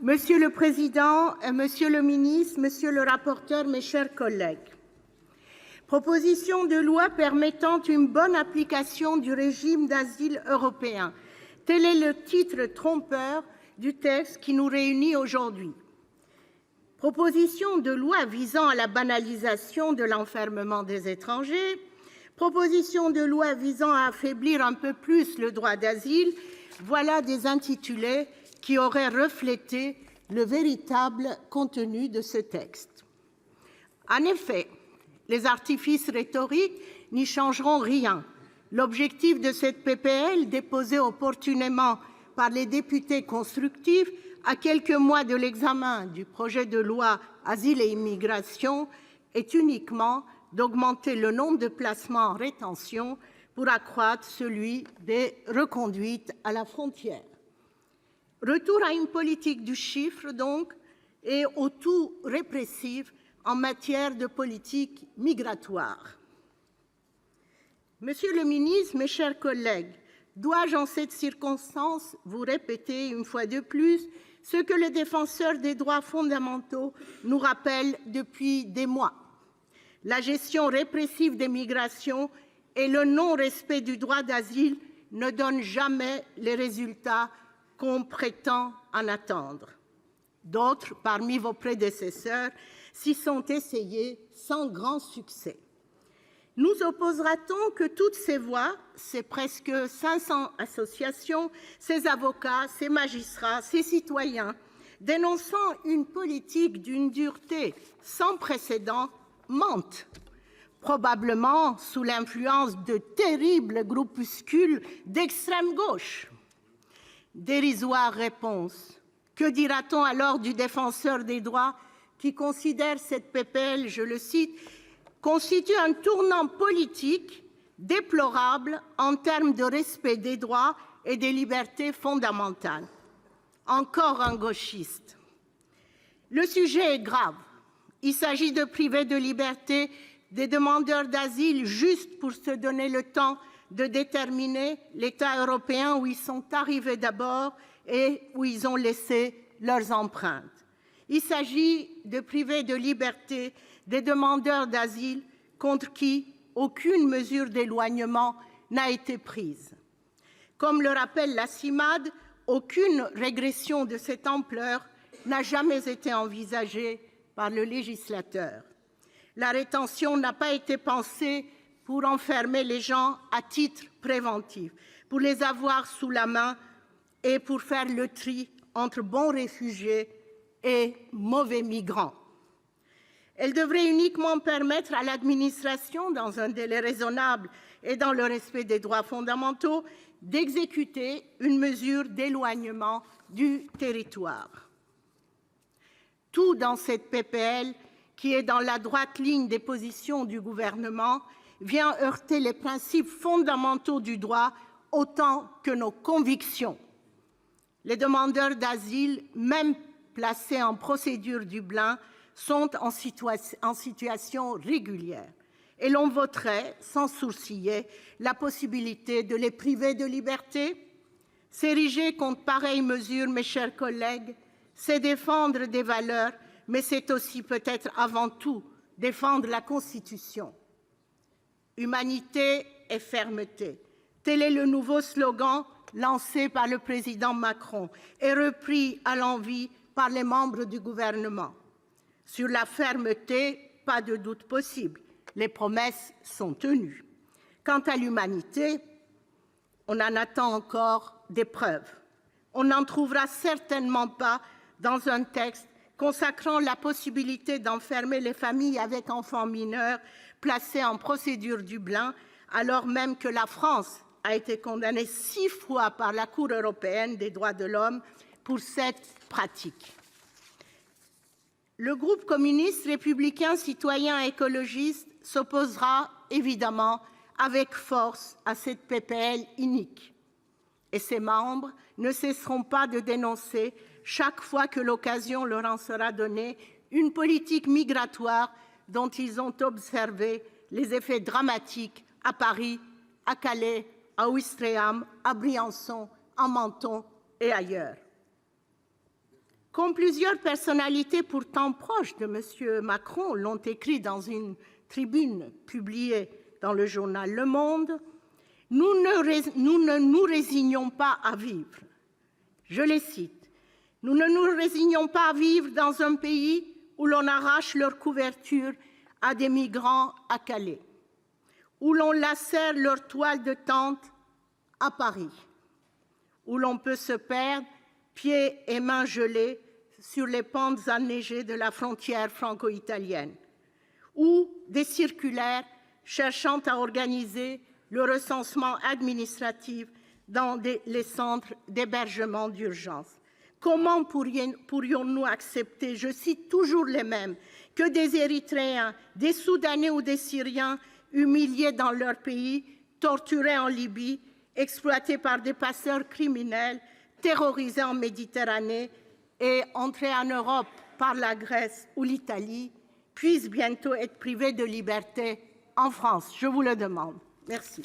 Monsieur le Président, Monsieur le ministre, Monsieur le rapporteur, mes chers collègues, proposition de loi permettant une bonne application du régime d'asile européen. Tel est le titre trompeur du texte qui nous réunit aujourd'hui. Proposition de loi visant à la banalisation de l'enfermement des étrangers, proposition de loi visant à affaiblir un peu plus le droit d'asile, voilà des intitulés qui auraient reflété le véritable contenu de ce texte. En effet, les artifices rhétoriques n'y changeront rien. L'objectif de cette PPL, déposée opportunément par les députés constructifs à quelques mois de l'examen du projet de loi Asile et immigration, est uniquement d'augmenter le nombre de placements en rétention pour accroître celui des reconduites à la frontière. Retour à une politique du chiffre, donc, et au tout répressif en matière de politique migratoire. Monsieur le ministre, mes chers collègues, dois-je en cette circonstance vous répéter une fois de plus ce que le défenseur des droits fondamentaux nous rappelle depuis des mois? La gestion répressive des migrations et le non-respect du droit d'asile ne donnent jamais les résultats qu'on prétend en attendre. D'autres, parmi vos prédécesseurs, s'y sont essayés sans grand succès. Nous opposera-t-on que toutes ces voix, ces presque 500 associations, ces avocats, ces magistrats, ces citoyens, dénonçant une politique d'une dureté sans précédent, mentent, probablement sous l'influence de terribles groupuscules d'extrême gauche? Dérisoire réponse. Que dira-t-on alors du défenseur des droits qui considère cette PPL, je le cite, constitue un tournant politique déplorable en termes de respect des droits et des libertés fondamentales? Encore un gauchiste. Le sujet est grave. Il s'agit de priver de liberté des demandeurs d'asile juste pour se donner le temps de déterminer l'État européen où ils sont arrivés d'abord et où ils ont laissé leurs empreintes. Il s'agit de priver de liberté des demandeurs d'asile contre qui aucune mesure d'éloignement n'a été prise. Comme le rappelle la CIMAD, aucune régression de cette ampleur n'a jamais été envisagée par le législateur. La rétention n'a pas été pensée pour enfermer les gens à titre préventif, pour les avoir sous la main et pour faire le tri entre bons réfugiés et mauvais migrants. Elle devrait uniquement permettre à l'administration, dans un délai raisonnable et dans le respect des droits fondamentaux, d'exécuter une mesure d'éloignement du territoire. Tout dans cette PPL, qui est dans la droite ligne des positions du gouvernement, vient heurter les principes fondamentaux du droit autant que nos convictions. Les demandeurs d'asile, même placés en procédure Dublin, sont en situation régulière et l'on voterait sans sourciller la possibilité de les priver de liberté. S'ériger contre pareille mesure, mes chers collègues, c'est défendre des valeurs, mais c'est aussi peut-être avant tout défendre la Constitution. Humanité et fermeté, tel est le nouveau slogan lancé par le président Macron et repris à l'envi par les membres du gouvernement. Sur la fermeté, pas de doute possible, les promesses sont tenues. Quant à l'humanité, on en attend encore des preuves. On n'en trouvera certainement pas dans un texte consacrant la possibilité d'enfermer les familles avec enfants mineurs placés en procédure Dublin, alors même que la France a été condamnée 6 fois par la Cour européenne des droits de l'homme pour cette pratique. Le groupe communiste, républicain, citoyen et écologiste s'opposera évidemment avec force à cette PPL inique. Et ses membres ne cesseront pas de dénoncer, chaque fois que l'occasion leur en sera donnée, une politique migratoire dont ils ont observé les effets dramatiques à Paris, à Calais, à Ouistreham, à Briançon, à Menton et ailleurs. Comme plusieurs personnalités pourtant proches de M. Macron l'ont écrit dans une tribune publiée dans le journal Le Monde, nous ne nous résignons pas à vivre. Je les cite. « Nous ne nous résignons pas à vivre dans un pays où l'on arrache leur couverture à des migrants à Calais, où l'on lacère leur toile de tente à Paris, où l'on peut se perdre, pieds et mains gelés, sur les pentes enneigées de la frontière franco-italienne, où des circulaires cherchant à organiser le recensement administratif dans les centres d'hébergement d'urgence. Comment pourrions-nous accepter, je cite toujours les mêmes, que des Érythréens, des Soudanais ou des Syriens humiliés dans leur pays, torturés en Libye, exploités par des passeurs criminels, terrorisés en Méditerranée et entrés en Europe par la Grèce ou l'Italie, puissent bientôt être privés de liberté en France? Je vous le demande. Merci.